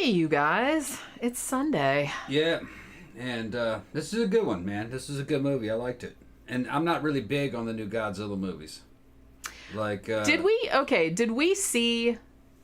you guys. It's Sunday. Yeah, and this is a good one, man. This is a good movie. I liked it. And I'm not really big on the new Godzilla movies. Like, did we see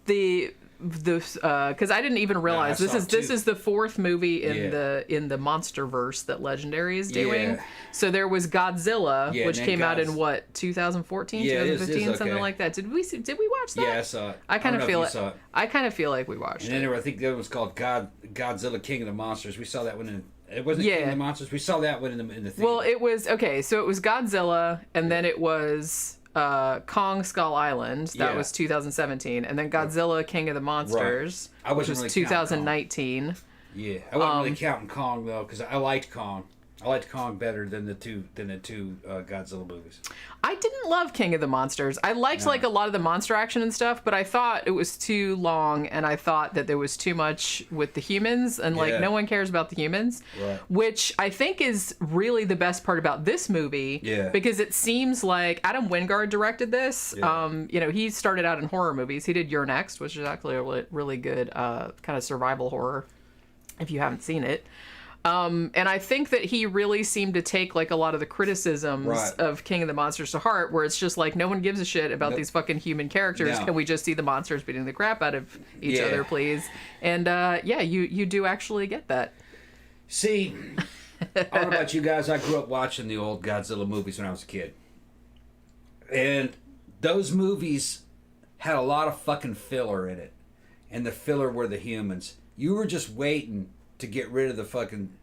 the because I didn't even realize this is the fourth movie in the Monsterverse that Legendary is doing. Yeah. So there was Godzilla, which came out in what, 2014, 2015, okay. something like that. Did we watch that? Yeah, I saw it. I kind of feel like we watched it. And then I think that was called Godzilla King of the Monsters. We saw that one it wasn't King of the Monsters. We saw that one in the theater. Well, it was so it was Godzilla, and then it was Kong Skull Island. That was 2017, and then Godzilla King of the Monsters, which was 2019. Yeah, I wasn't really counting Kong though, because I liked Kong. I liked Kong better than the two Godzilla movies. I didn't love King of the Monsters. I liked like a lot of the monster action and stuff, but I thought it was too long, and I thought that there was too much with the humans, and like no one cares about the humans, which I think is really the best part about this movie. Yeah. Because it seems like Adam Wingard directed this. Yeah. He started out in horror movies. He did You're Next, which is actually a really good kind of survival horror, if you haven't seen it. And I think that he really seemed to take like a lot of the criticisms of King of the Monsters to heart, where it's just like no one gives a shit about these fucking human characters. No. Can we just see the monsters beating the crap out of each other, please? And you do actually get that. See, I don't know about you guys. I grew up watching the old Godzilla movies when I was a kid, and those movies had a lot of fucking filler in it, and the filler were the humans. You were just waiting to get rid of the fucking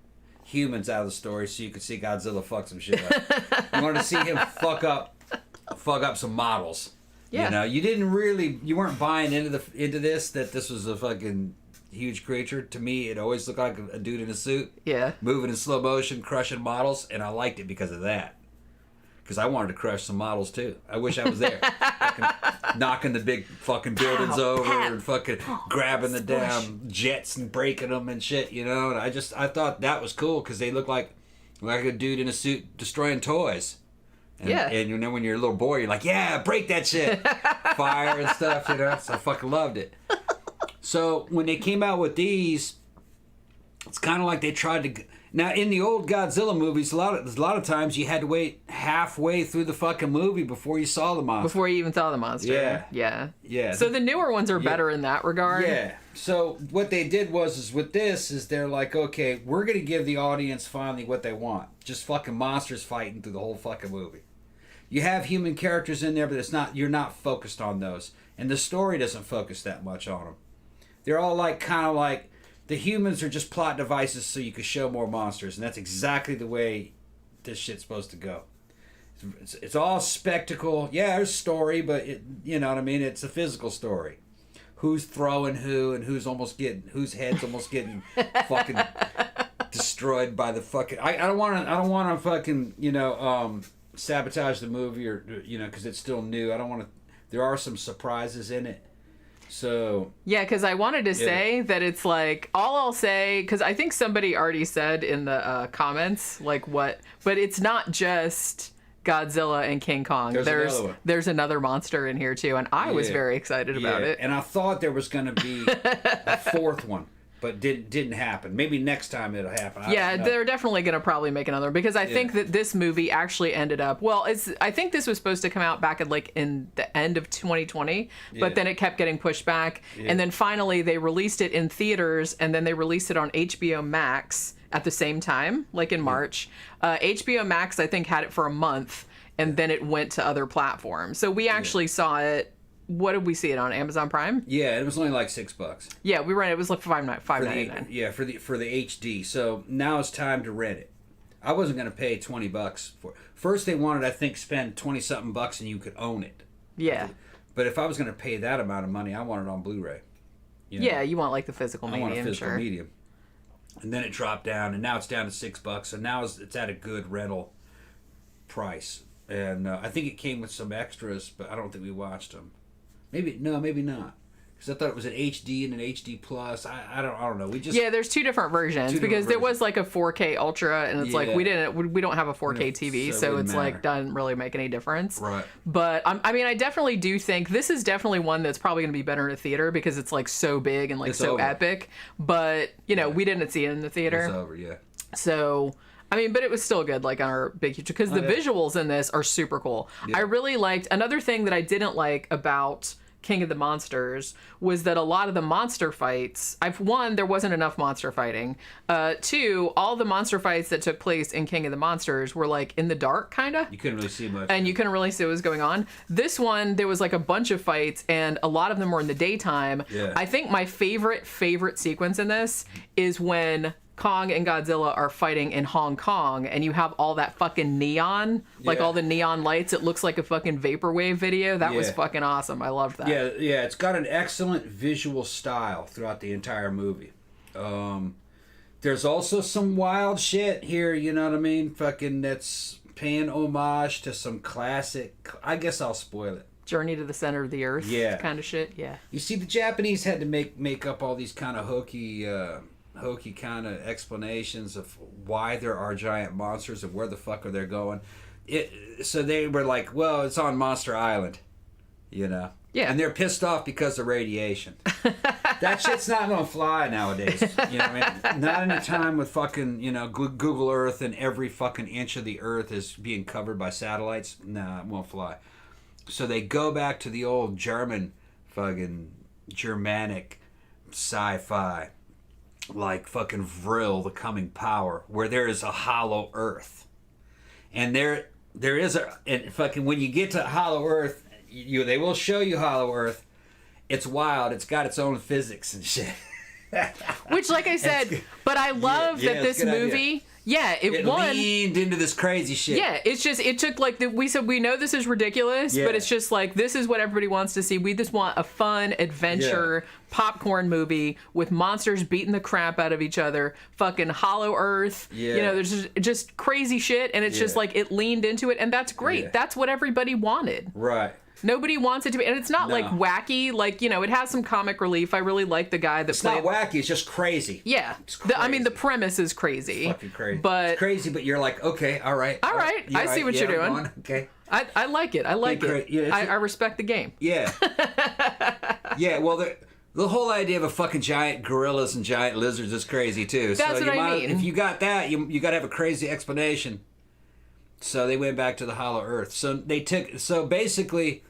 humans out of the story so you could see Godzilla fuck some shit up. You wanted to see him fuck up some models. Yeah. You weren't buying into this, that this was a fucking huge creature. To me, it always looked like a dude in a suit. Yeah. Moving in slow motion, crushing models, and I liked it because of that. Because I wanted to crush some models too. I wish I was there. Knocking the big fucking buildings over and fucking grabbing the damn jets and breaking them and shit, And I thought that was cool because they look like a dude in a suit destroying toys. And when you're a little boy, you're like, yeah, break that shit. Fire and stuff, So I fucking loved it. So when they came out with these, it's kind of like they tried to. Now, in the old Godzilla movies, a lot of times you had to wait halfway through the fucking movie before you saw the monster. Before you even saw the monster. Yeah. So the newer ones are better in that regard. Yeah. So what they did was with this is they're like, okay, we're going to give the audience finally what they want. Just fucking monsters fighting through the whole fucking movie. You have human characters in there, but you're not focused on those. And the story doesn't focus that much on them. They're all kind of like, the humans are just plot devices so you can show more monsters, and that's exactly the way this shit's supposed to go. It's all spectacle. Yeah, there's story, but you know what I mean? It's a physical story. Who's throwing who, and whose head's almost getting fucking destroyed by the fucking. I don't want to fucking sabotage the movie or because it's still new. I don't want to. There are some surprises in it. So yeah, because I wanted to say that it's like all I'll say, because I think somebody already said in the comments like what, but it's not just Godzilla and King Kong. There's another monster in here too, and I was very excited about it. And I thought there was going to be a fourth one, but didn't happen. Maybe next time it'll happen. They're definitely going to probably make another, because I think that this movie actually ended up, I think this was supposed to come out back in the end of 2020, but then it kept getting pushed back. And then finally they released it in theaters, and then they released it on HBO Max at the same time, like in March. HBO Max, I think, had it for a month, and then it went to other platforms. So we actually saw it. What did we see it on? Amazon Prime? Yeah, it was only like $6. Yeah, we rented it. It was like $5.99. Yeah, for the HD. So now it's time to rent it. I wasn't going to pay $20 for it. First they wanted, I think, spend 20-something bucks and you could own it. Yeah. But if I was going to pay that amount of money, I want it on Blu-ray. Yeah, you want like the physical medium. I want a physical medium. And then it dropped down, and now it's down to $6, and now it's at a good rental price. And I think it came with some extras, but I don't think we watched them. Maybe not. Because I thought it was an HD and an HD plus. I don't know. There's two different versions because there was like a 4K Ultra, and it's like we don't have a 4K TV, so it's like doesn't really make any difference. Right. But I mean, I definitely do think this is definitely one that's probably going to be better in a theater because it's like so big and like so epic. But we didn't see it in the theater. It's over, yeah. So. I mean, but it was still good, like on our big huge, because the visuals in this are super cool. Yeah. I really liked, another thing that I didn't like about King of the Monsters was that a lot of the monster fights, one, there wasn't enough monster fighting. Two, all the monster fights that took place in King of the Monsters were like in the dark, kind of. You couldn't really see much. And you couldn't really see what was going on. This one, there was like a bunch of fights, and a lot of them were in the daytime. Yeah. I think my favorite sequence in this is when Kong and Godzilla are fighting in Hong Kong, and you have all that fucking neon, like all the neon lights. It looks like a fucking vaporwave video. That was fucking awesome. I loved that. Yeah, it's got an excellent visual style throughout the entire movie. There's also some wild shit here, you know what I mean? Fucking that's paying homage to some classic, I guess I'll spoil it. Journey to the Center of the Earth kind of shit, yeah. You see, the Japanese had to make up all these kind of hokey kind of explanations of why there are giant monsters and where the fuck are they going. So they were like, well, it's on Monster Island, Yeah. And they're pissed off because of radiation. That shit's not going to fly nowadays. You know what I mean? Not in a time with fucking, Google Earth and every fucking inch of the Earth is being covered by satellites. Nah, it won't fly. So they go back to the old Germanic sci-fi, like fucking Vril, the Coming Power, where there is a hollow Earth, and there is and fucking when you get to hollow Earth, they will show you hollow Earth. It's wild. It's got its own physics and shit. Which, like I said, but I love that this movie. Idea. Yeah, it leaned into this crazy shit. Yeah, it's just, it took like, we said, we know this is ridiculous, but it's just like, this is what everybody wants to see. We just want a fun adventure popcorn movie with monsters beating the crap out of each other, fucking hollow Earth, there's just crazy shit, and it's just like, it leaned into it, and that's great. Yeah. That's what everybody wanted. Right. Nobody wants it to be, and it's not like wacky. Like, it has some comic relief. I really like the guy that played. It's not wacky. It's just crazy. Yeah, it's crazy. The premise is crazy. It's fucking crazy. But it's crazy, but you're like, okay, all right. I see what you're doing. Okay. I like it. I like it. Yeah, I respect the game. Yeah. Yeah. Well, the whole idea of a fucking giant gorillas and giant lizards is crazy too. That's what I mean. If you got that, you got to have a crazy explanation. So they went back to the hollow Earth. So basically.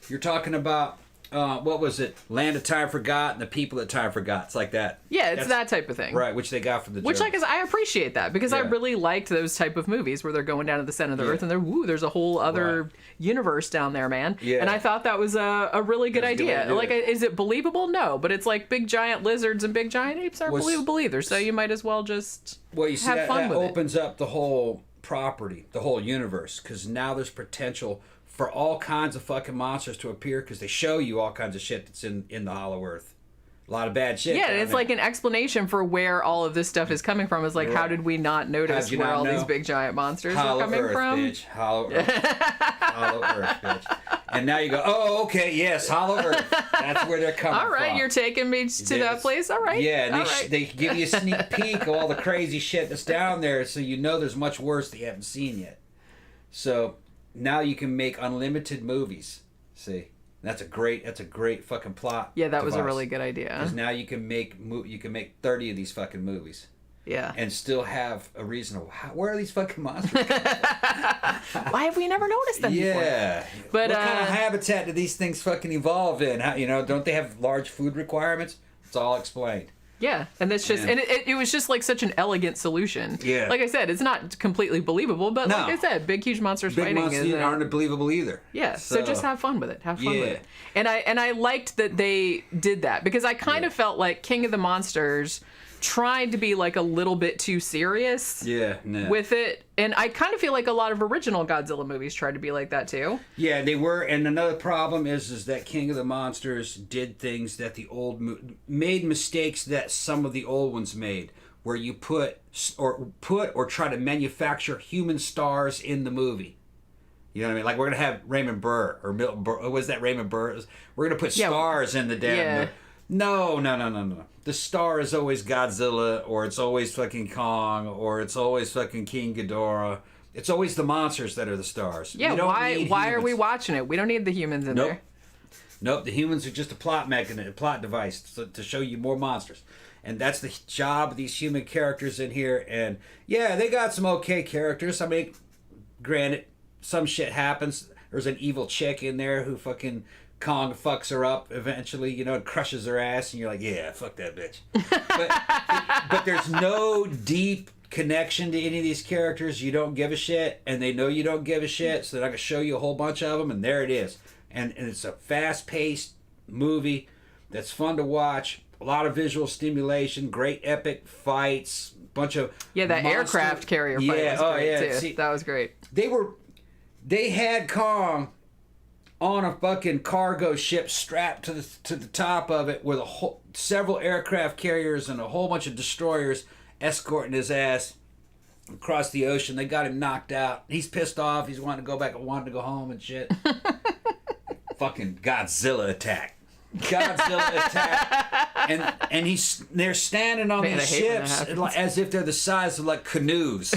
You're talking about, what was it? Land of Time Forgot and the People that Time Forgot. It's like that. Yeah, that's that type of thing. Right, which they got from the Which, Germans. I appreciate that, because I really liked those type of movies where they're going down to the center of the Earth and there's a whole other universe down there, man. Yeah. And I thought that was a really good idea. Like, is it believable? No, but it's like big giant lizards and big giant apes aren't believable either, so you might as well just have fun with it. That opens up the whole property, the whole universe, because now there's potential for all kinds of fucking monsters to appear, because they show you all kinds of shit that's in the hollow Earth. A lot of bad shit. Yeah, it's like an explanation for where all of this stuff is coming from. Is like, how did we not notice where all these big giant monsters are coming from? Bitch. Hollow Earth. Hollow Earth, bitch. And now you go, oh, okay, yes, hollow Earth. That's where they're coming from. All right, you're taking me to that place. All right. Yeah, and they give you a sneak peek of all the crazy shit that's down there, so you know there's much worse that you haven't seen yet. So now you can make unlimited movies. See, that's a great fucking plot. Yeah, that was a really good idea. Because now you can make 30 of these fucking movies. Yeah. And still have a reason of where are these fucking monsters coming from? Why have we never noticed them before? Yeah. But what kind of habitat do these things fucking evolve in? How, don't they have large food requirements? It's all explained. Yeah, and that's just, and it was just like such an elegant solution. Yeah. Like I said, it's not completely believable, but like I said, big huge monsters fighting aren't believable either. Yeah, so just have fun with it. Have fun with it. And I liked that they did that, because I kind of felt like King of the Monsters tried to be like a little bit too serious with it, and I kind of feel like a lot of original Godzilla movies tried to be like that too. Yeah, they were. And another problem is that King of the Monsters did things that the old made mistakes that some of the old ones made, where you put or try to manufacture human stars in the movie. You know what I mean? Like, we're going to have Raymond Burr or Milton Burr. What was that, Raymond Burr? We're going to put stars in the damn... Yeah. No. The star is always Godzilla, or it's always fucking Kong, or it's always fucking King Ghidorah. It's always the monsters that are the stars. Yeah, why are we watching it? We don't need the humans in there. Nope, the humans are just a plot mechanism, a plot device to show you more monsters. And that's the job of these human characters in here. And yeah, they got some okay characters. I mean, granted, some shit happens. There's an evil chick in there who fucking Kong fucks her up eventually, you know, and crushes her ass. And you're like, yeah, fuck that bitch. But there's no deep connection to any of these characters. You don't give a shit. And they know you don't give a shit. So they're not going to show you a whole bunch of them. And there it is. And it's a fast-paced movie that's fun to watch. A lot of visual stimulation, great epic fights, bunch of that aircraft carrier fight was great too. See, that was great. They had Kong on a fucking cargo ship strapped to the top of it with several aircraft carriers and a whole bunch of destroyers escorting his ass across the ocean. They got him knocked out. He's pissed off. He's wanting to go back and wanting to go home and shit. Fucking Godzilla attack. And they're standing on these ships as if they're the size of like canoes,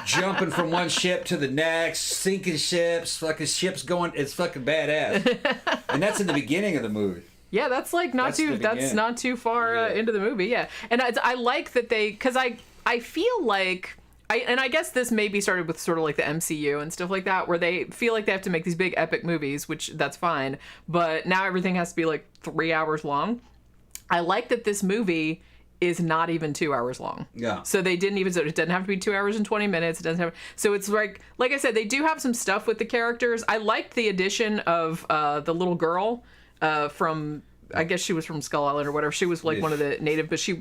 jumping from one ship to the next, sinking ships, fucking ships going. It's fucking badass, and that's in the beginning of the movie. Yeah, that's like that's not too far into the movie. Yeah, and I like that because I feel like. I guess this maybe started with sort of like the MCU and stuff like that, where they feel like they have to make these big epic movies, which that's fine. But now everything has to be like 3 hours long. I like that this movie is not even 2 hours long. Yeah. So they didn't even, so it doesn't have to be 2 hours and 20 minutes. It doesn't have, so it's like I said, they do have some stuff with the characters. I liked the addition of the little girl from, I guess she was from Skull Island or whatever. She was like one of the native, but she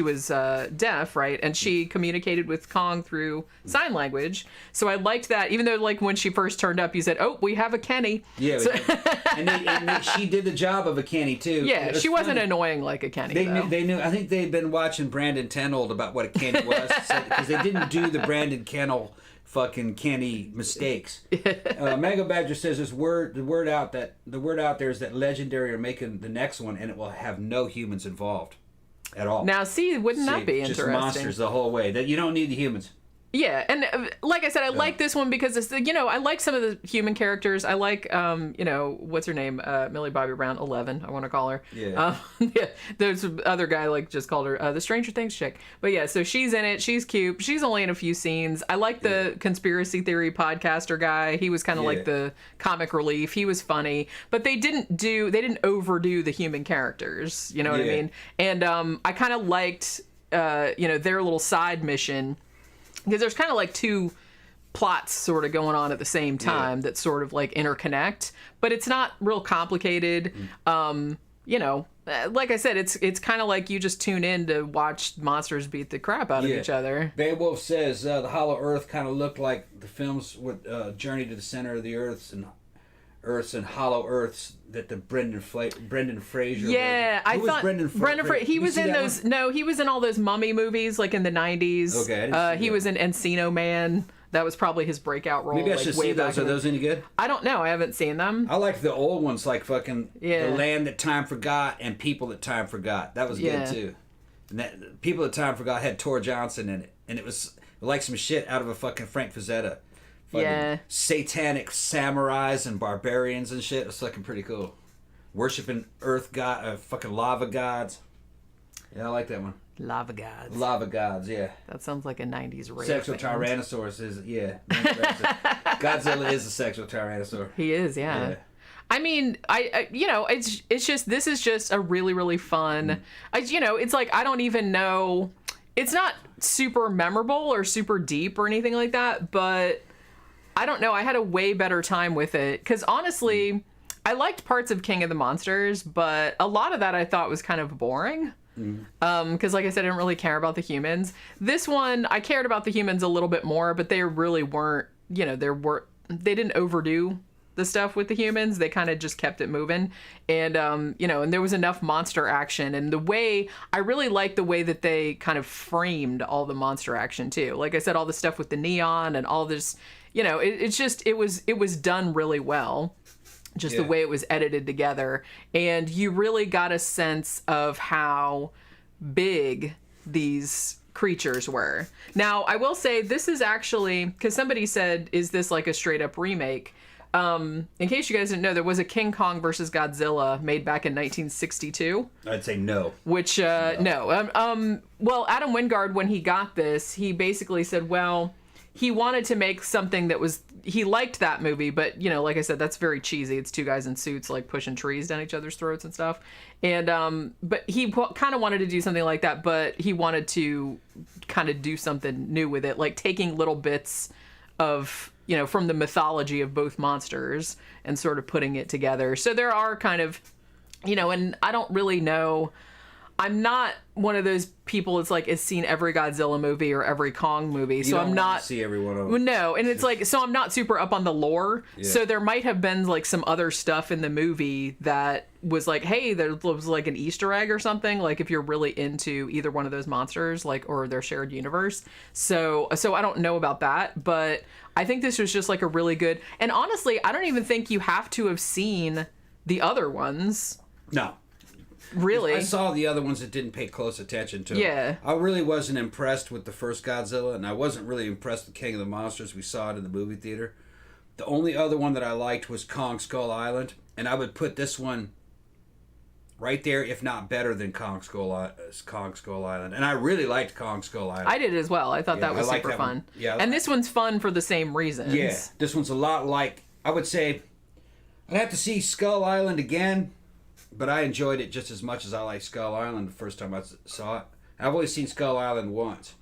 was deaf, right? And she communicated with Kong through sign language. So I liked that, even though like when she first turned up, you said, "Oh, we have a Kenny." Yeah, so, and she did the job of a Kenny too. Yeah, she wasn't annoying like a Kenny. They knew. I think they'd been watching Brandon Tenold about what a Kenny was, because they didn't do the Brandon Kennel fucking Kenny mistakes. Mega Badger says the word out there is that Legendary are making the next one and it will have no humans involved at all. Now, wouldn't that be interesting? Just monsters the whole way. That you don't need the humans. Yeah, and like I said, I like this one because it's, I like some of the human characters. I like, what's her name? Millie Bobby Brown, 11, I want to call her. Yeah. There's other guy like just called her the Stranger Things chick. But yeah, so she's in it. She's cute. She's only in a few scenes. I like the conspiracy theory podcaster guy. He was kind of like the comic relief. He was funny, but they didn't overdo the human characters. You know what I mean? And I kind of liked, their little side mission. Because there's kind of like two plots sort of going on at the same time that sort of like interconnect, but it's not real complicated. Like I said, it's kind of like you just tune in to watch monsters beat the crap out of each other. Beowulf says the Hollow Earth kind of looked like the films with Journey to the Center of the Earths and Hollow Earths that the Brendan Fraser. Yeah, I thought Brendan Fraser. He was in those. One? No, he was in all those mummy movies like in the 90s. Okay, he was in Encino Man. That was probably his breakout role. Maybe I should see those. Are those any good? I don't know. I haven't seen them. I like the old ones, like fucking The Land That Time Forgot and People That Time Forgot. That was good too. And that People That Time Forgot had Tor Johnson in it, and it was like some shit out of a fucking Frank Frazetta. Satanic samurais and barbarians and shit. It's fucking pretty cool. Worshipping earth god, fucking lava gods. Yeah, I like that one. Lava gods. Lava gods, yeah. That sounds like a 90s rape. Sexual Tyrannosaurus is, Godzilla is a sexual tyrannosaur. He is, yeah. I mean, it's just, this is just a really, really fun, it's like, I don't even know, it's not super memorable or super deep or anything like that, but I don't know, I had a way better time with it, because honestly, I liked parts of King of the Monsters, but a lot of that I thought was kind of boring. Because like I said, I didn't really care about the humans. This one, I cared about the humans a little bit more, but they really weren't, they didn't overdo the stuff with the humans. They kind of just kept it moving. And, and there was enough monster action. And I really liked the way that they kind of framed all the monster action, too. Like I said, all the stuff with the neon and all this, it was done really well. Just the way it was edited together. And you really got a sense of how big these creatures were. Now, I will say this is actually, because somebody said, is this like a straight up remake? In case you guys didn't know, there was a King Kong versus Godzilla made back in 1962. I'd say no. Which, no. Well, Adam Wingard, when he got this, he basically said, well, he wanted to make something that was, he liked that movie, but, like I said, that's very cheesy. It's two guys in suits, like, pushing trees down each other's throats and stuff. And, but he kind of wanted to do something like that, but he wanted to kind of do something new with it, like taking little bits of, from the mythology of both monsters and sort of putting it together. So there are kind of, and I don't really know. I'm not one of those people that's like has seen every Godzilla movie or every Kong movie, so I'm not see every one of them. No, and it's like, so I'm not super up on the lore. Yeah. So there might have been like some other stuff in the movie that was like, hey, there was like an Easter egg or something. Like if you're really into either one of those monsters, like or their shared universe. So I don't know about that, but I think this was just like a really good. And honestly, I don't even think you have to have seen the other ones. No. Really? I saw the other ones that didn't pay close attention to. Yeah. I really wasn't impressed with the first Godzilla, and I wasn't really impressed with King of the Monsters. We saw it in the movie theater. The only other one that I liked was Kong Skull Island, and I would put this one right there, if not better than Kong Skull Island. And I really liked Kong Skull Island. I did as well. I thought that was super fun. One. Yeah. And this one's fun for the same reasons. Yeah. This one's a lot like, I would say, I'd have to see Skull Island again. But I enjoyed it just as much as I liked Skull Island the first time I saw it. I've only seen Skull Island once.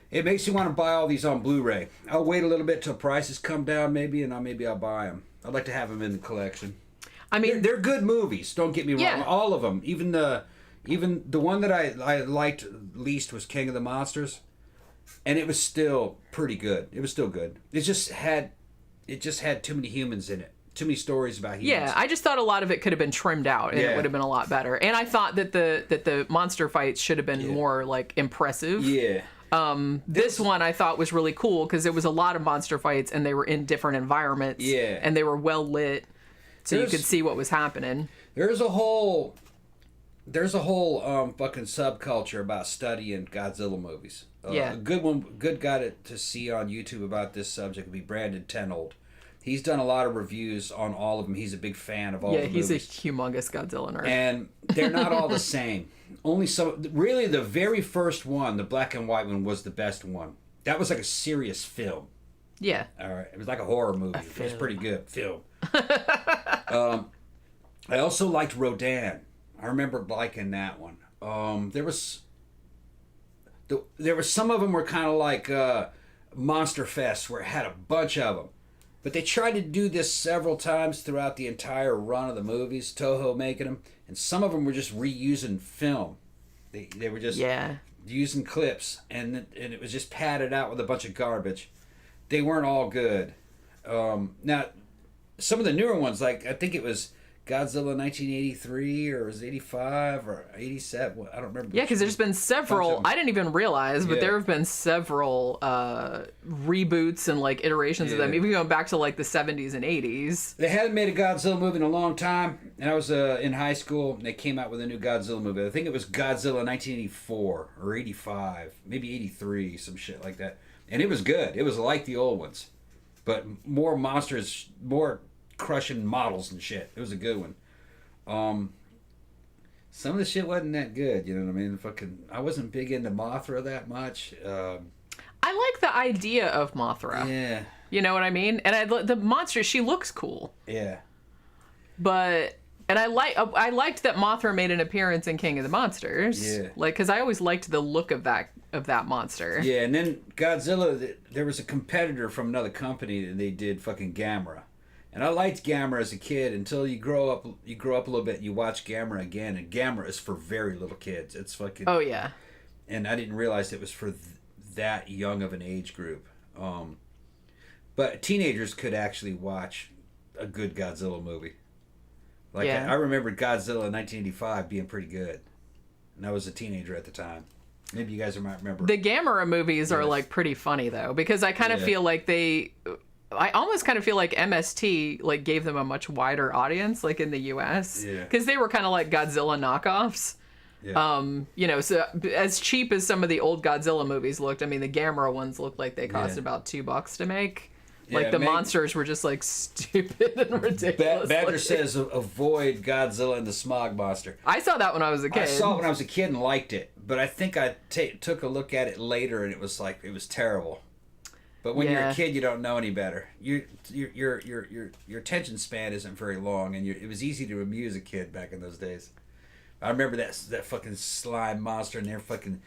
It makes you want to buy all these on Blu-ray. I'll wait a little bit till prices come down maybe, and maybe I'll buy them. I'd like to have them in the collection. I mean, they're good movies. Don't get me wrong. Yeah. All of them. Even the one that I liked least was King of the Monsters, and it was still pretty good. It was still good. It just had too many humans in it. Too many stories about humans. Yeah, I just thought a lot of it could have been trimmed out, and it would have been a lot better. And I thought that the monster fights should have been more like impressive. Yeah. This one I thought was really cool because there was a lot of monster fights, and they were in different environments. Yeah. And they were well lit, so you could see what was happening. There's a whole fucking subculture about studying Godzilla movies. Yeah. A good guy to see on YouTube about this subject would be Brandon Tenold. He's done a lot of reviews on all of them. He's a big fan of all the movies. Yeah, he's a humongous Godzilla nerd. And they're not all the same. Only some. Really, the very first one, the black and white one, was the best one. That was like a serious film. Yeah. All right. It was like a horror movie. It was pretty good. Film. I also liked Rodan. I remember liking that one. There was some of them were kind of like Monster Fest, where it had a bunch of them. But they tried to do this several times throughout the entire run of the movies, Toho making them, and some of them were just reusing film. They were just using clips, and it was just padded out with a bunch of garbage. They weren't all good. Now, some of the newer ones, like I think it was Godzilla 1983 or was it 85 or 87? I don't remember. Yeah, because there's been several. I didn't even realize, but there have been several reboots and like iterations of them, even going back to like the 70s and 80s. They hadn't made a Godzilla movie in a long time, and I was in high school, and they came out with a new Godzilla movie. I think it was Godzilla 1984 or 85, maybe 83, some shit like that. And it was good. It was like the old ones, but more monsters, more crushing models and shit. It was a good one. Some of the shit wasn't that good, you know what I mean? I wasn't big into Mothra that much. I like the idea of Mothra. Yeah. You know what I mean? And the monster, she looks cool. Yeah. And I liked that Mothra made an appearance in King of the Monsters. Yeah. Like, because I always liked the look of that monster. Yeah, and then Godzilla, there was a competitor from another company that they did fucking Gamera. And I liked Gamera as a kid until you grow up a little bit and you watch Gamera again, and Gamera is for very little kids. It's fucking... Oh, yeah. And I didn't realize it was for that young of an age group. But teenagers could actually watch a good Godzilla movie. Like I remember Godzilla in 1985 being pretty good, and I was a teenager at the time. Maybe you guys might remember. The Gamera movies are like pretty funny though, because I kind of feel like I almost kind of feel like MST like gave them a much wider audience, like in the US, because they were kind of like Godzilla knockoffs. Yeah. You know, so as cheap as some of the old Godzilla movies looked, I mean, the Gamera ones looked like they cost about $2 to make. Like the monsters were just like stupid and ridiculous. Badger says avoid Godzilla and the Smog Monster. I saw that when I was a kid. I saw it when I was a kid and liked it, but I think I took a look at it later and it was terrible. But when you're a kid, you don't know any better. Your attention span isn't very long, and it was easy to amuse a kid back in those days. I remember that fucking slime monster, and they're fucking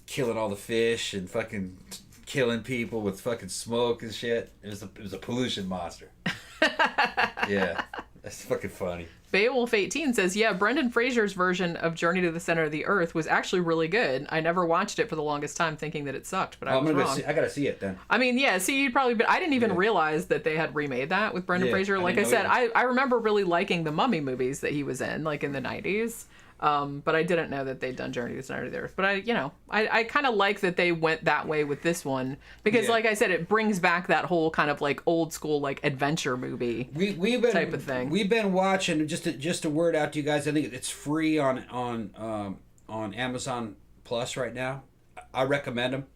killing all the fish and fucking killing people with fucking smoke and shit. It was a pollution monster. Yeah, that's fucking funny. Beowulf18 says, yeah, Brendan Fraser's version of Journey to the Center of the Earth was actually really good. I never watched it for the longest time thinking that it sucked, but I was wrong. I gotta see it then. I mean, yeah, see, you'd probably, but I didn't even realize that they had remade that with Brendan Fraser. Like I said, I remember really liking the Mummy movies that he was in, like in the 90s. But I didn't know that they'd done Journey to the Center of the Earth. But I kind of like that they went that way with this one because, like I said, it brings back that whole kind of like old school like adventure movie type of thing. We've been watching just a word out to you guys. I think it's free on Amazon Plus right now. I recommend them.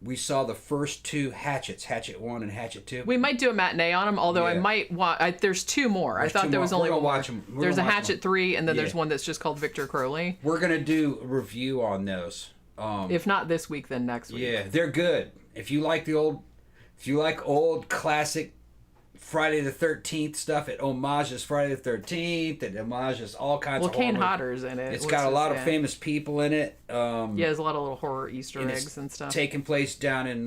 We saw the first two Hatchets, Hatchet 1 and Hatchet 2. We might do a matinee on them, although I might watch... there's two more. I thought there was only one more. There's a Hatchet 3, and then there's one that's just called Victor Crowley. We're going to do a review on those. If not this week, then next week. Yeah, they're good. If you like old classic Friday the 13th stuff, it homages Friday the 13th, it homages all kinds of horror. Well, Kane Hodder's in it. It's got a lot of famous people in it. There's a lot of little horror Easter eggs and stuff. Taking place down in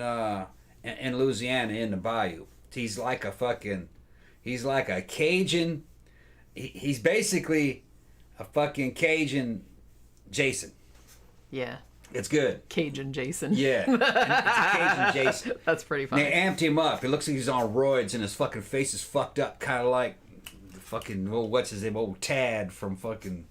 Louisiana in the bayou. He's like a Cajun. He's basically a fucking Cajun Jason. Yeah. It's good. Cajun Jason. Yeah. It's a Cajun Jason. That's pretty funny. They amped him up. It looks like he's on roids and his fucking face is fucked up, kind of like the fucking, what's his name? Old Tad from fucking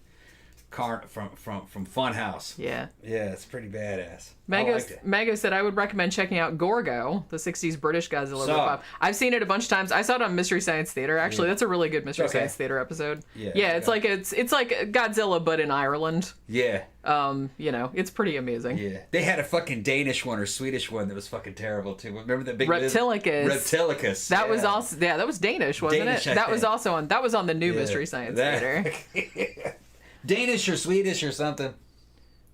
from Funhouse. Yeah. Yeah, it's pretty badass. Mago said, I would recommend checking out Gorgo, the 60s British Godzilla ripoff. I've seen it a bunch of times. I saw it on Mystery Science Theater. Actually, that's a really good Mystery Science Theater episode. Yeah, it's like Godzilla, but in Ireland. Yeah. It's pretty amusing. Yeah. They had a fucking Danish one or Swedish one that was fucking terrible, too. Remember the big Reptilicus. That was also, that was Danish, wasn't it? That was also on the new Mystery Science Theater. Danish or Swedish or something.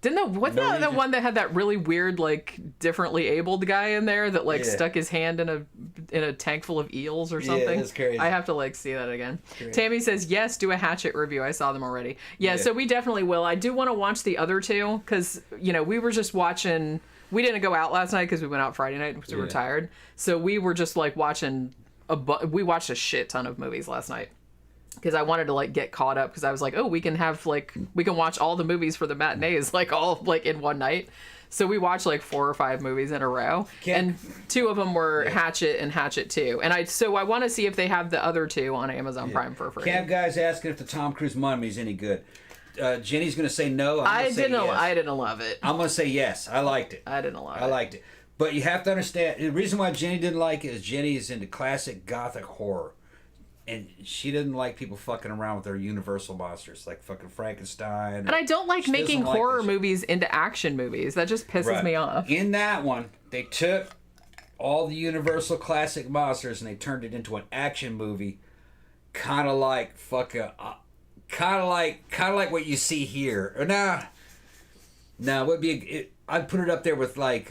Wasn't that the one that had that really weird, like, differently abled guy in there that, like, stuck his hand in a tank full of eels or something? Yeah, that's crazy. I have to, like, see that again. Tammy says, yes, do a Hatchet review. I saw them already. Yeah, so we definitely will. I do want to watch the other two because, we were just watching... We didn't go out last night because we went out Friday night because we were tired. So we were just, like, watching... We watched a shit ton of movies last night. Because I wanted to like get caught up because I was like, oh, we can watch all the movies for the matinees like all like in one night. So we watched like 4 or 5 movies in a row, and 2 of them were Hatchet and Hatchet 2. And I want to see if they have the other 2 on Amazon Prime for free. Cab guy's asking if the Tom Cruise Mummy is any good. Jenny's gonna say no. I didn't love it. I'm gonna say yes. I liked it. I didn't love it. I liked it. But you have to understand the reason why Jenny didn't like it is Jenny is into classic gothic horror. And she didn't like people fucking around with their Universal monsters, like fucking Frankenstein. And I don't like making horror movies into action movies. That just pisses me off. In that one, they took all the Universal classic monsters and they turned it into an action movie, kind of like what you see here. Or would be. I'd put it up there with like.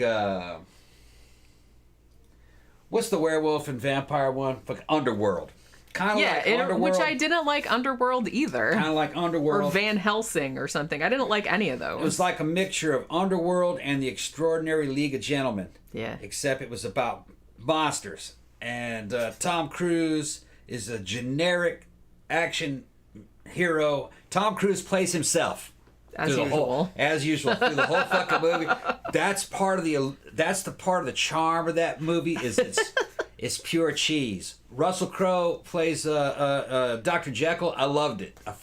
What's the werewolf and vampire one? Fucking Underworld. Kind of like Underworld. Which I didn't like Underworld either. Kind of like Underworld. Or Van Helsing or something. I didn't like any of those. It was like a mixture of Underworld and The Extraordinary League of Gentlemen. Yeah. Except it was about monsters. And Tom Cruise is a generic action hero. Tom Cruise plays himself. As usual. Through the whole fucking movie. That's the part of the charm of that movie is it's pure cheese. Russell Crowe plays Dr. Jekyll. I loved it. I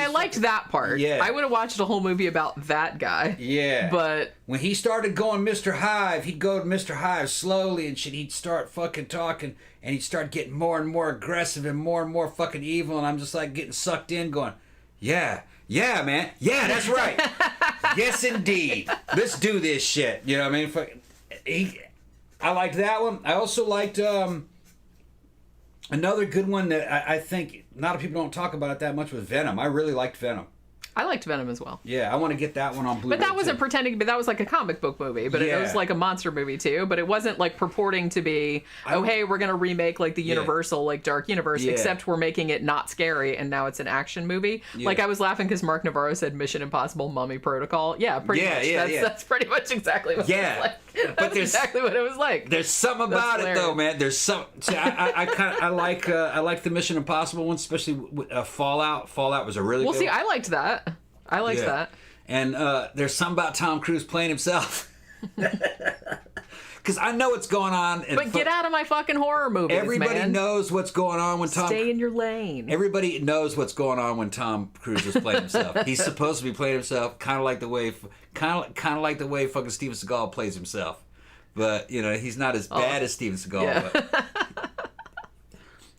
liked that part. Yeah. I would have watched a whole movie about that guy. Yeah. But when he started going Mr. Hyde, he'd go to Mr. Hyde slowly and shit. He'd start fucking talking and he'd start getting more and more aggressive and more fucking evil. And I'm just like getting sucked in going, yeah, man. Yeah, that's right. Yes, indeed. Let's do this shit. You know what I mean? I liked that one. I also liked... another good one that I think a lot of people don't talk about it that much was Venom. I really liked Venom. I liked Venom as well. Yeah, I want to get that one on Blu-ray. But that wasn't pretending, but that was like a comic book movie. But it was like a monster movie too. But it wasn't like purporting to be, hey, we're going to remake like the Universal, like Dark Universe, except we're making it not scary and now it's an action movie. Yeah. Like I was laughing because Mark Navarro said Mission Impossible Mummy Protocol. Yeah, pretty much. That's pretty much exactly what it was like. That's exactly what it was like. There's something about it though, man. There's some. See, I like the Mission Impossible one, especially Fallout. Fallout was a really good one. I liked that. I liked that. And there's something about Tom Cruise playing himself. Because I know what's going on. But get out of my fucking horror movies, Everybody knows what's going on when Tom... Stay in your lane. Everybody knows what's going on when Tom Cruise is playing himself. He's supposed to be playing himself, kind of like the way fucking Steven Seagal plays himself. But, you know, he's not as bad as Steven Seagal. Yeah. But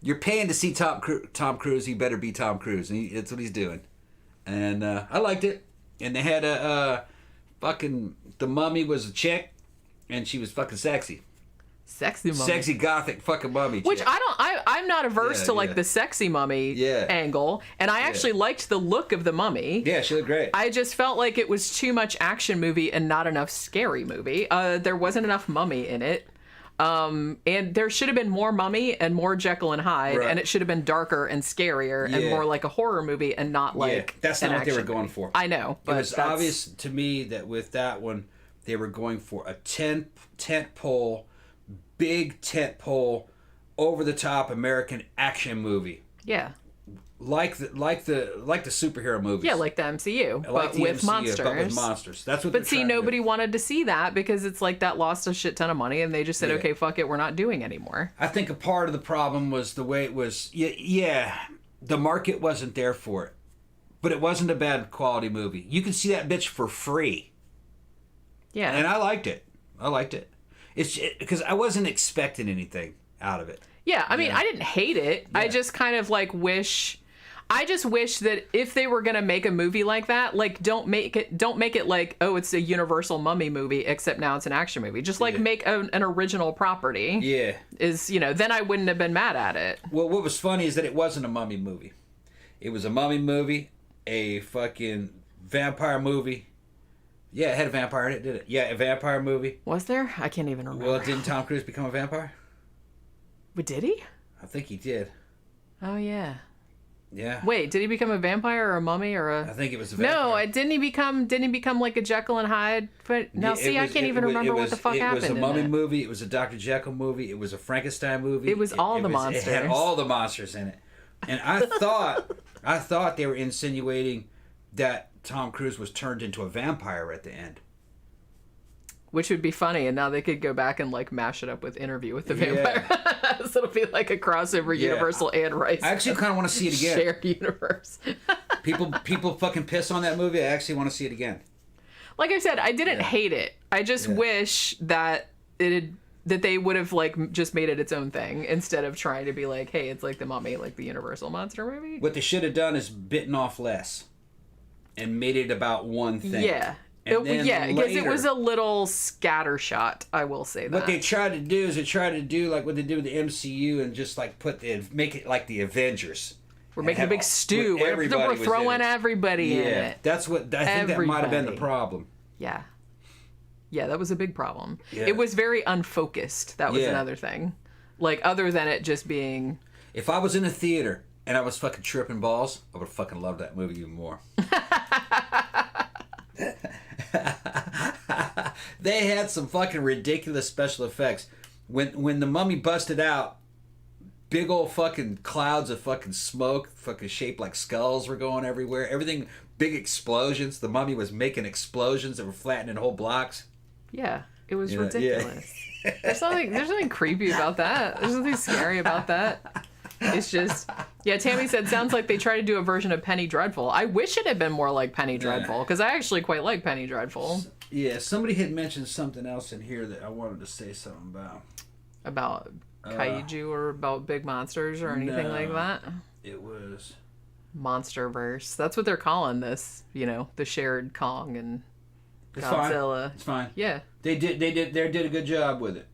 you're paying to see Tom Cruise, he better be Tom Cruise. And that's what he's doing. And I liked it. And they had the mummy was a chick, and she was fucking sexy. Sexy mummy. Sexy gothic fucking mummy chick. Which I'm not averse to like the sexy mummy angle. And I actually liked the look of the mummy. Yeah, she looked great. I just felt like it was too much action movie and not enough scary movie. There wasn't enough mummy in it. And there should have been more mummy and more Jekyll and Hyde, and it should have been darker and scarier and more like a horror movie and not like that's not what they were going for. I know, but it was obvious to me that with that one they were going for a big tent pole, over the top American action movie. Yeah. Like the superhero movies. Yeah, like the MCU, but with monsters. But with monsters. That's what. But see, nobody wanted to see that because it's like that lost a shit ton of money, and they just said, "Okay, fuck it, we're not doing anymore." I think a part of the problem was the way it was. Yeah, the market wasn't there for it, but it wasn't a bad quality movie. You could see that bitch for free. Yeah, and I liked it. It's because I wasn't expecting anything out of it. Yeah, I mean, I didn't hate it. Yeah. I just kind of like wish that if they were gonna make a movie like that, like don't make it like, oh, it's a Universal mummy movie, except now it's an action movie. Just like make an original property. Yeah. Then I wouldn't have been mad at it. Well, what was funny is that it wasn't a mummy movie. It was a mummy movie, a fucking vampire movie. Yeah, it had a vampire in it, did it? Yeah, a vampire movie. Was there? I can't even remember. Well, didn't Tom Cruise become a vampire? But did he? I think he did. Oh, yeah. Yeah. Wait, did he become a vampire or a mummy or a... I think it was a vampire. No, didn't he become like a Jekyll and Hyde? But now, I can't even remember what the fuck happened. It was a mummy movie. It was a Dr. Jekyll movie. It was a Frankenstein movie. It was all the monsters. It had all the monsters in it. And I thought they were insinuating that Tom Cruise was turned into a vampire at the end. Which would be funny, and now they could go back and like mash it up with Interview with the Vampire. Yeah. So it'll be like a crossover Universal and Rice. I actually kind of want to see it again. Shared universe. people fucking piss on that movie. I actually want to see it again. Like I said, I didn't hate it. I just wish that that they would have like just made it its own thing instead of trying to be like, hey, it's like the Mummy, like the Universal monster movie. What they should have done is bitten off less and made it about one thing. Yeah. Because it was a little scattershot, I will say that. What they tried to do is like what they did with the MCU and just like make it like the Avengers. We're making a big stew. We're throwing everybody in it. That's what I think that might have been the problem. Yeah. Yeah, that was a big problem. Yeah. It was very unfocused. That was another thing. Like, other than it just being... If I was in a theater and I was fucking tripping balls, I would fucking love that movie even more. They had some fucking ridiculous special effects. When the mummy busted out, big old fucking clouds of fucking smoke, fucking shaped like skulls were going everywhere. Everything, big explosions. The mummy was making explosions that were flattening whole blocks. Yeah. It was ridiculous. Yeah. There's nothing creepy about that. There's nothing scary about that. It's just, yeah, Tammy said, sounds like they try to do a version of Penny Dreadful. I wish it had been more like Penny Dreadful, because I actually quite like Penny Dreadful. Yeah, somebody had mentioned something else in here that I wanted to say something about. About kaiju or about big monsters or anything like that? It was... Monsterverse. That's what they're calling this, the shared Kong and Godzilla. It's fine. Yeah. They did a good job with it.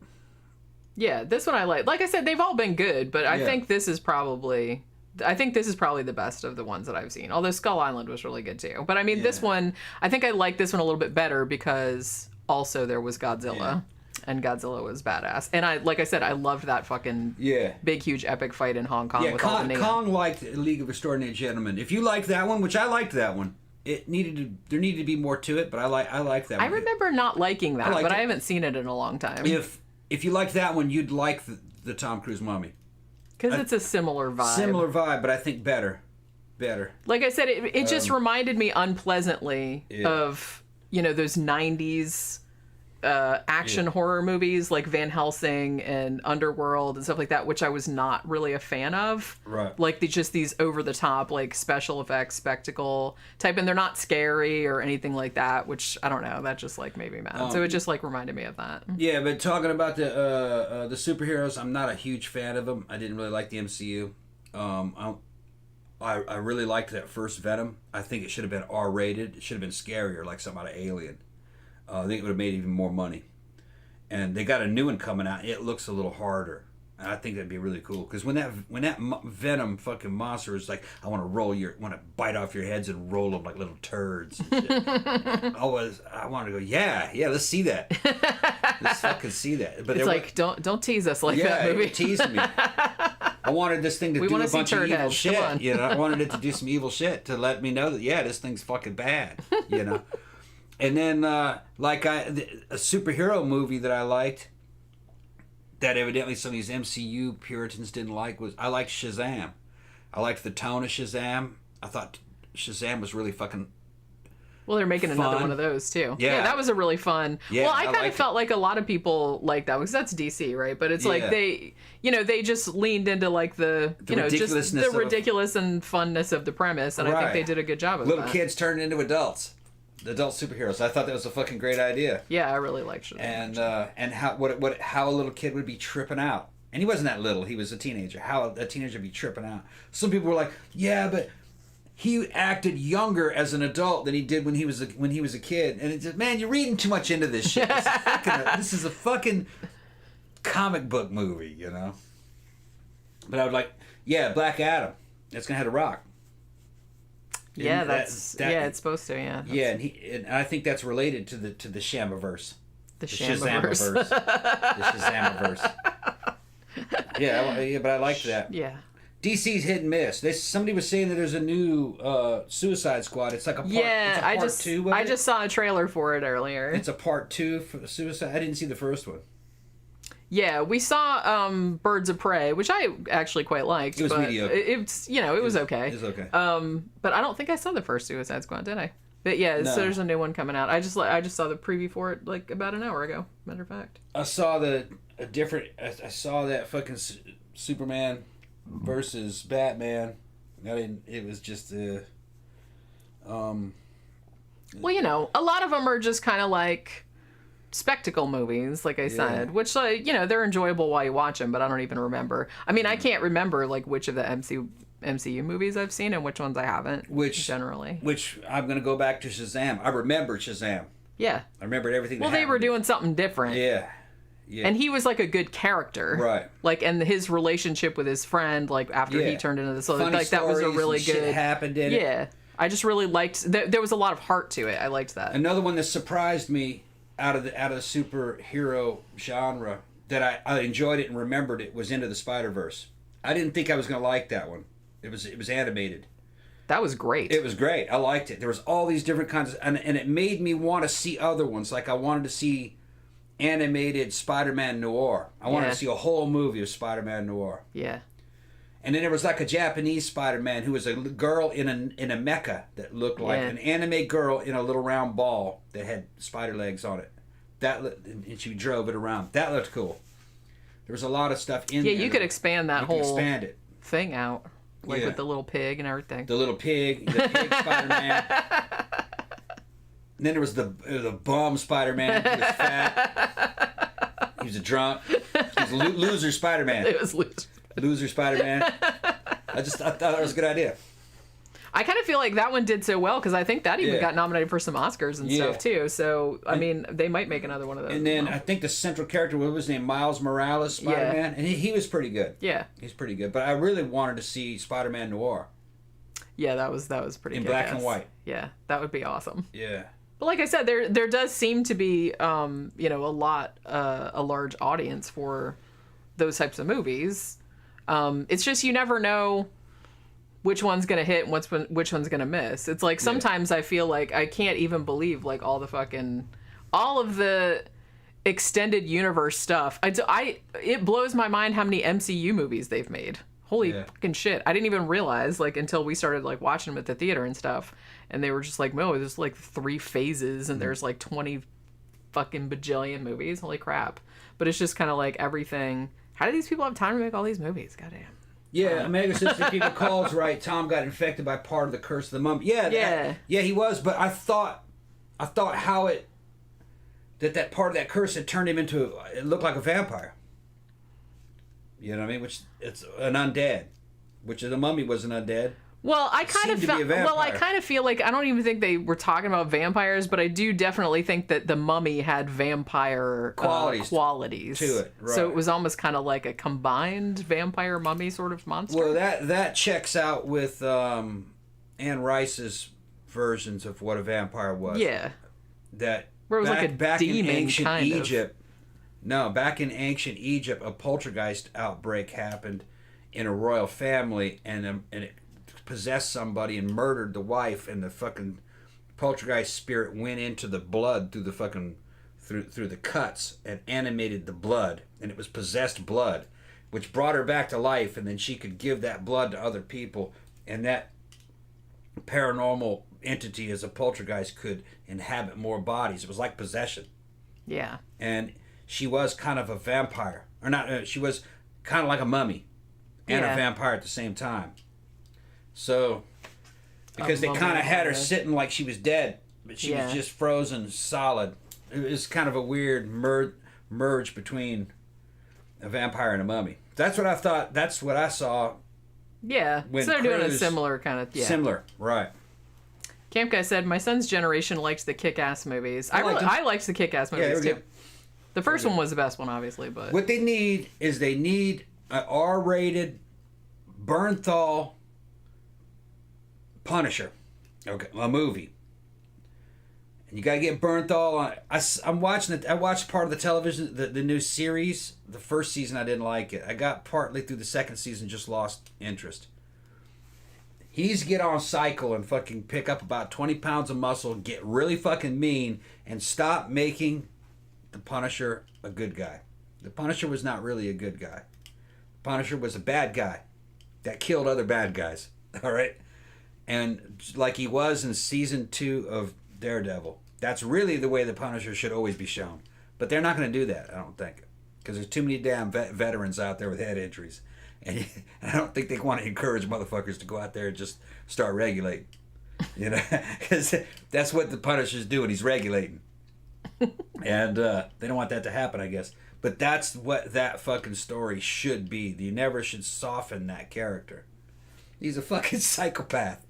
Yeah, this one I like. Like I said, they've all been good, but I think this is probably the best of the ones that I've seen. Although Skull Island was really good too. But I mean, this one, I think I like this one a little bit better because also there was Godzilla. Yeah. And Godzilla was badass. And like I said, I loved that fucking big, huge, epic fight in Hong Kong with all the names. Kong liked League of Extraordinary Gentlemen. If you liked that one, which I liked that one, there needed to be more to it, but I like that one. I remember not liking that, but I haven't seen it in a long time. If you liked that one, you'd like the Tom Cruise Mummy. Because it's a similar vibe. Similar vibe, but I think better. Like I said, it just reminded me unpleasantly of, those 90s action horror movies like Van Helsing and Underworld and stuff like that, which I was not really a fan of. Right. Like just these over-the-top, like special effects, spectacle type, and they're not scary or anything like that, which, I don't know, that just like made me mad. So it just like reminded me of that. Yeah, but talking about the superheroes, I'm not a huge fan of them. I didn't really like the MCU. I really liked that first Venom. I think it should have been R-rated. It should have been scarier, like something out of Alien. I think it would have made even more money. And they got a new one coming out. It looks a little harder. And I think that'd be really cool. Because when that Venom fucking monster is like, I want to bite off your heads and roll them like little turds and shit. I wanted to go, yeah, let's see that. Let's fucking see that. But it's like, don't tease us like that movie. Yeah, tease me. I wanted this thing to do a bunch of evil shit. I wanted it to do some evil shit to let me know that, this thing's fucking bad. And then, a superhero movie that I liked, that evidently some of these MCU Puritans didn't like, I liked Shazam. I liked the tone of Shazam. I thought Shazam was really fucking Well, they're making another one of those, too. Yeah, that was a really fun... Yeah, well, I kind of felt like a lot of people like that, because that's DC, right? But it's like they just leaned into, like, the just the ridiculous and funness of the premise, and I think they did a good job of that. Little kids turned into adults. Adult superheroes. I thought that was a fucking great idea. Yeah, I really liked it. And how a little kid would be tripping out. And he wasn't that little. He was a teenager. How a teenager would be tripping out. Some people were like, yeah, but he acted younger as an adult than he did when he was a kid. And it's just, man, you're reading too much into this shit. This is a fucking comic book movie, But I would like, Black Adam. That's gonna have to rock. Yeah, it's supposed to. Yeah. Yeah, and I think that's related to the Shamiverse. The Shazamiverse. The Shazamiverse. Yeah, but I liked that. Yeah. DC's hit and miss. Somebody was saying that there's a new Suicide Squad. It's like a part. Yeah, I just saw a trailer for it earlier. It's a part 2 for the Suicide. I didn't see the first one. Yeah, we saw Birds of Prey, which I actually quite liked. It was mediocre. It was okay. It was okay. But I don't think I saw the first Suicide Squad, did I? But no. So there's a new one coming out. I just saw the preview for it like about an hour ago. Matter of fact. I saw that fucking Superman versus Batman. It was just Well, a lot of them are just kind of like spectacle movies, like I said, which they're enjoyable while you watch them, but I don't even remember. I mean, I can't remember like which of the MCU movies I've seen and which ones I haven't. Which I'm gonna go back to Shazam. I remember Shazam. Yeah, I remembered everything. Well, they were doing something different. Yeah. And he was like a good character, right? Like, and his relationship with his friend, like after he turned into this, like that was a really good. Shit happened in it. Yeah, I just really liked. There was a lot of heart to it. I liked that. Another one that surprised me out of the superhero genre that I enjoyed it and remembered it was Into the Spider-Verse. I didn't think I was going to like that one. It was animated. That was great. It was great. I liked it. There was all these different kinds of, and it made me want to see other ones. Like I wanted to see animated Spider-Man Noir. I wanted to see a whole movie of Spider-Man Noir. Yeah. And then there was like a Japanese Spider-Man who was a girl in a mecha that looked like an anime girl in a little round ball that had spider legs on it. and she drove it around. That looked cool. There was a lot of stuff in there. Yeah, you could expand that whole expand it. thing out. Like with the little pig and everything. The little pig, the pig Spider-Man. And then there was the bum Spider-Man. He was fat. He was a drunk. He was a loser Spider-Man. It was loser Spider-Man. I thought that was a good idea. I kind of feel like that one did so well because I think that even got nominated for some Oscars and stuff too. So I mean, they might make another one of those. And then I think the central character, what was his name, Miles Morales, Spider-Man, and he was pretty good. Yeah, he's pretty good. But I really wanted to see Spider-Man Noir. Yeah, that was pretty in good, black and white. Yeah, that would be awesome. Yeah. But like I said, there does seem to be a large audience for those types of movies. It's just you never know which one's gonna hit and which one's gonna miss. It's like sometimes I feel like I can't even believe like all of the extended universe stuff. It blows my mind how many MCU movies they've made. Holy fucking shit. I didn't even realize like until we started like watching them at the theater and stuff. And they were just like, no, there's like 3 phases and there's like 20 fucking bajillion movies. Holy crap. But it's just kind of like everything. How do these people have time to make all these movies? Goddamn. Yeah, Omega says if he recalls right, Tom got infected by part of the curse of the mummy. Yeah, he was. But I thought how that part of that curse had turned him into, it looked like a vampire. You know what I mean? Which it's an undead, which the mummy was an undead. Well, I kind of feel like I don't even think they were talking about vampires, but I do definitely think that the mummy had vampire qualities to it. Right. So it was almost kind of like a combined vampire mummy sort of monster. Well, that checks out with Anne Rice's versions of what a vampire was. Yeah. That where it was like a back demon in ancient kind Egypt. No, back in ancient Egypt, a poltergeist outbreak happened in a royal family, and it possessed somebody and murdered the wife, and the fucking poltergeist spirit went into the blood through the fucking through the cuts and animated the blood, and it was possessed blood, which brought her back to life, and then she could give that blood to other people, and that paranormal entity as a poltergeist could inhabit more bodies. It was like possession. Yeah. And she was kind of a vampire, or not? She was kind of like a mummy and a vampire at the same time. So, because they kind of had her sitting like she was dead, but she was just frozen solid. It was kind of a weird merge between a vampire and a mummy. That's what I thought. That's what I saw. Yeah, so they're doing a similar kind of... Yeah. Similar, right. Camp Guy said, my son's generation likes the Kick-Ass movies. I liked the Kick-Ass movies, too. Good. The first one was the best one, obviously, but... What they need is an R-rated Bernthal Punisher. Okay, a movie. And you gotta get Bernthal on it. I'm watching it. I watched part of the television, the new series. The first season I didn't like it. I got partly through the second season, just lost interest. He needs to get on cycle and fucking pick up about 20 pounds of muscle, get really fucking mean, and stop making the Punisher a good guy. The Punisher was not really a good guy. The Punisher was a bad guy that killed other bad guys. All right? And like he was in season 2 of Daredevil. That's really the way the Punisher should always be shown. But they're not going to do that, I don't think. Because there's too many damn veterans out there with head injuries. And I don't think they want to encourage motherfuckers to go out there and just start regulating. You know? Because that's what the Punisher's doing. He's regulating. And they don't want that to happen, I guess. But that's what that fucking story should be. You never should soften that character. He's a fucking psychopath.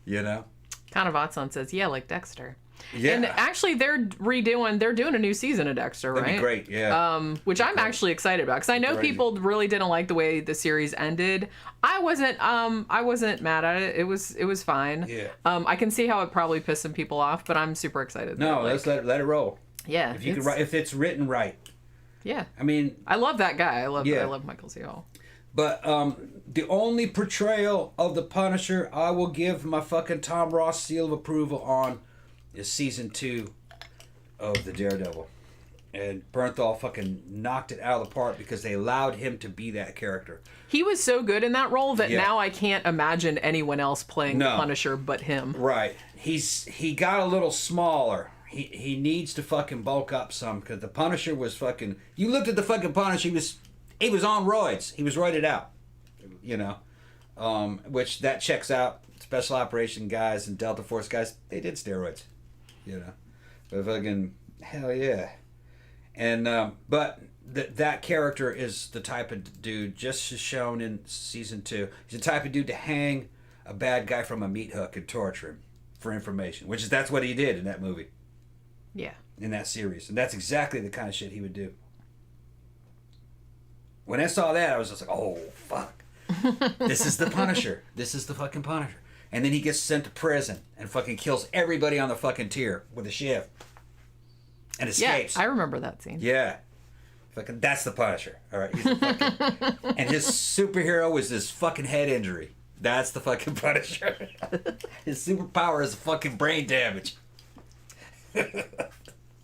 You know? Kind of Otson says, yeah, like Dexter. Yeah. And actually, they're doing a new season of Dexter, right? That'd be great, yeah. Which I'm actually excited about, because I know people really didn't like the way the series ended. I wasn't mad at it. It was fine. Yeah. I can see how it probably pissed some people off, but I'm super excited. No, let's let it roll. Yeah. If it's written right. Yeah. I mean, I love that guy. I love Michael C. Hall. But the only portrayal of the Punisher I will give my fucking Tom Ross seal of approval on is season 2 of the Daredevil. And Bernthal fucking knocked it out of the park because they allowed him to be that character. He was so good in that role that now I can't imagine anyone else playing the Punisher but him. Right. He got a little smaller. he needs to fucking bulk up some, because the Punisher was fucking. You looked at the fucking Punisher, he was on roids. He was roided out, you know, which that checks out. Special operation guys and Delta Force guys, they did steroids, you know, but fucking hell yeah. And but that character is the type of dude, just as shown in season 2. He's the type of dude to hang a bad guy from a meat hook and torture him for information, that's what he did in that movie. Yeah. In that series. And that's exactly the kind of shit he would do. When I saw that, I was just like, oh, fuck. This is the Punisher. This is the fucking Punisher. And then he gets sent to prison and fucking kills everybody on the fucking tier with a shiv. And escapes. Yeah, I remember that scene. Yeah. Fucking, that's the Punisher. All right. He's a fucking, and his superhero was this fucking head injury. That's the fucking Punisher. His superpower is fucking brain damage.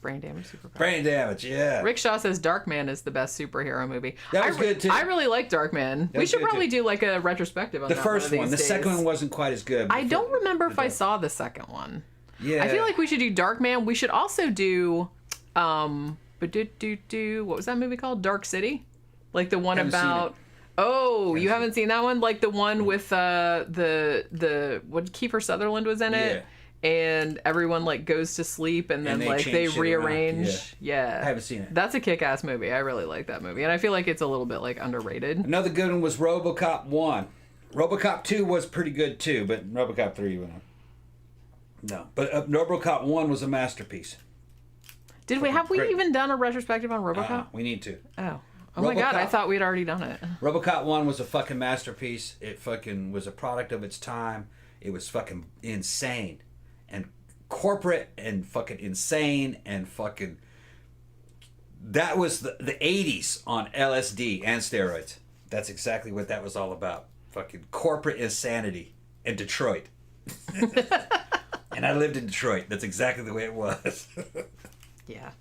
Brain damage superpower. Brain damage, yeah. Rick Shaw says Darkman is the best superhero movie. That was good too. I really like Darkman. We should probably do like a retrospective on the that first one. The days. second one wasn't quite as good. I don't remember if I saw the second one. Yeah. I feel like we should do Darkman. We should also do what was that movie called? Dark City? Like the one about you haven't seen that one? Like the one with the what Kiefer Sutherland was in it? And everyone like goes to sleep and then they rearrange. Yeah. I haven't seen it. That's a kick-ass movie. I really like that movie. And I feel like it's a little bit like underrated. Another good one was RoboCop 1. RoboCop 2 was pretty good too, but RoboCop 3 went on. No. But RoboCop 1 was a masterpiece. Have we even done a retrospective on RoboCop? We need to. Oh my god, I thought we'd already done it. RoboCop 1 was a fucking masterpiece. It fucking was a product of its time. It was fucking insane. And corporate and fucking insane and fucking... That was the 80s on LSD and steroids. That's exactly what that was all about. Fucking corporate insanity in Detroit. And I lived in Detroit. That's exactly the way it was. Yeah.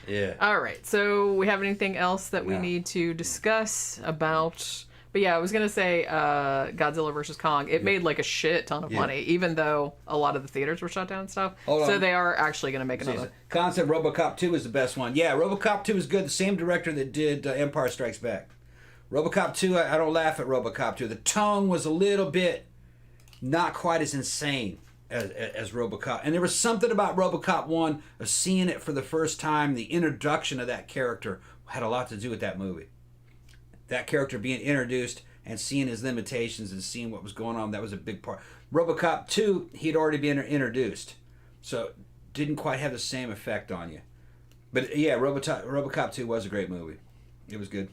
Yeah. All right. So we have anything else that we need to discuss about... But yeah, I was going to say Godzilla vs. Kong. It made like a shit ton of money, even though a lot of the theaters were shut down and stuff. So they are actually going to make another. Concept RoboCop 2 is the best one. Yeah, RoboCop 2 is good. The same director that did Empire Strikes Back. RoboCop 2, I don't laugh at RoboCop 2. The tone was a little bit not quite as insane as RoboCop. And there was something about RoboCop 1, of seeing it for the first time, the introduction of that character had a lot to do with that movie. That character being introduced and seeing his limitations and seeing what was going on, that was a big part. RoboCop 2, he'd already been introduced. So didn't quite have the same effect on you. But yeah, RoboCop 2 was a great movie. It was good.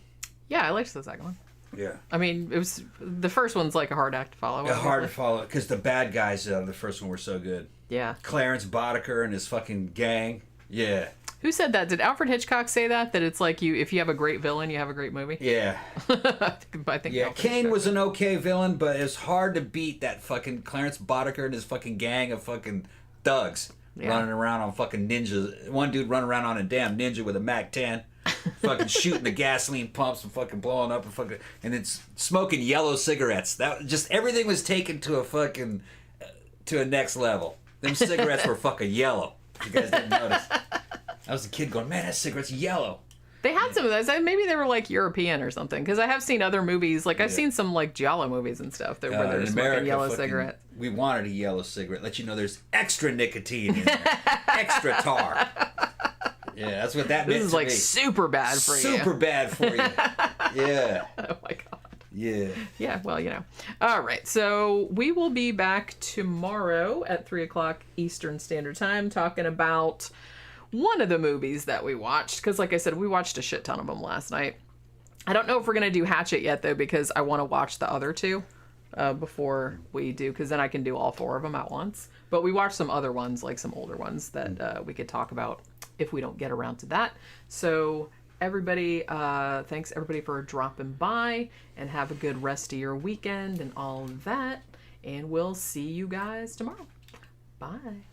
Yeah, I liked the second one. Yeah. I mean, it was the first one's like a hard act to follow. Hard to follow, because the bad guys of the first one were so good. Yeah. Clarence Boddicker and his fucking gang. Yeah. Who said that? Did Alfred Hitchcock say that? That it's like if you have a great villain, you have a great movie? Yeah. I think yeah, Kane was an okay villain, but it's hard to beat that fucking Clarence Boddicker and his fucking gang of fucking thugs running around on fucking ninjas. One dude running around on a damn ninja with a MAC-10, fucking shooting the gasoline pumps and fucking blowing up and it's smoking yellow cigarettes. That just everything was taken to a fucking to a next level. Them cigarettes were fucking yellow. You guys didn't notice. I was a kid going, man, that cigarette's yellow. They had some of those. Maybe they were like European or something. Because I have seen other movies. Like I've seen some like Giallo movies and stuff where they're smoking yellow cigarettes. We wanted a yellow cigarette. Let you know there's extra nicotine in there. Extra tar. Yeah, that's what that meant. This is like super bad for you. Super bad for you. Yeah. Oh my god. Yeah. Yeah, well, you know. All right, so we will be back tomorrow at 3 o'clock Eastern Standard Time talking about one of the movies that we watched. Because like I said, we watched a shit ton of them last night. I don't know if we're going to do Hatchet yet, though, because I want to watch the other two before we do. Because then I can do all 4 of them at once. But we watched some other ones, like some older ones that we could talk about if we don't get around to that. So... everybody, thanks everybody for dropping by, and have a good rest of your weekend and all of that, and we'll see you guys tomorrow. Bye.